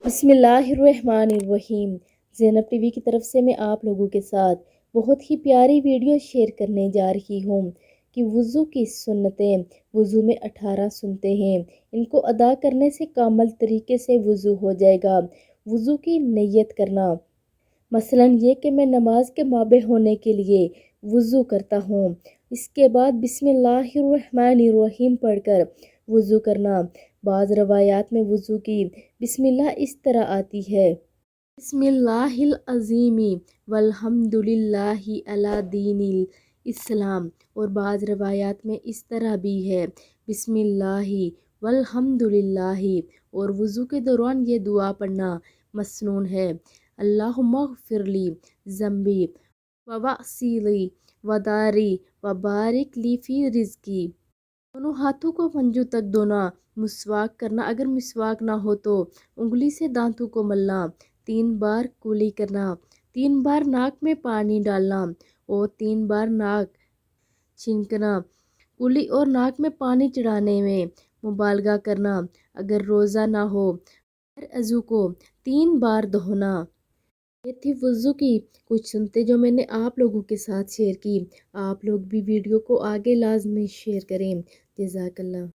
بسم اللہ الرحمن الرحیم۔ زینب ٹی وی کی طرف سے میں آپ لوگوں کے ساتھ بہت ہی پیاری ویڈیو شیئر کرنے جا رہی ہوں کہ وضو کی سنتیں۔ وضو میں 18 سنتیں ہیں، ان کو ادا کرنے سے کامل طریقے سے وضو ہو جائے گا۔ وضو کی نیت کرنا، مثلاً یہ کہ میں نماز کے مابع ہونے کے لیے وضو کرتا ہوں، اس کے بعد بسم اللہ الرحمن الرحیم پڑھ کر وضو کرنا۔ بعض روایات میں وضو کی بسم اللہ اس طرح آتی ہے: بسم اللہ العظیم والحمد للہ علی دین الاسلام، اور بعض روایات میں اس طرح بھی ہے: بسم اللہ والحمد للہ، اور وضو کے دوران یہ دعا پڑھنا مسنون ہے: اللہم اغفر لی ذنبی ووسعلی وداری وبارک لی فی رزقی۔ دونوں ہاتھوں کو پنجوں تک دھونا، مسواک کرنا، اگر مسواک نہ ہو تو انگلی سے دانتوں کو ملنا، 3 بار کلی کرنا، 3 بار ناک میں پانی ڈالنا اور 3 بار ناک چھینکنا۔ کلی اور ناک میں پانی چڑھانے میں مبالغہ کرنا۔ اگر روزہ نہ ہو، ہر عضو کو 3 بار دھونا۔ یہ تھی وضو کی کچھ سنتیں جو میں نے آپ لوگوں کے ساتھ شیئر کی۔ آپ لوگ بھی ویڈیو کو آگے لازمی شیئر کریں۔ جزاک اللہ۔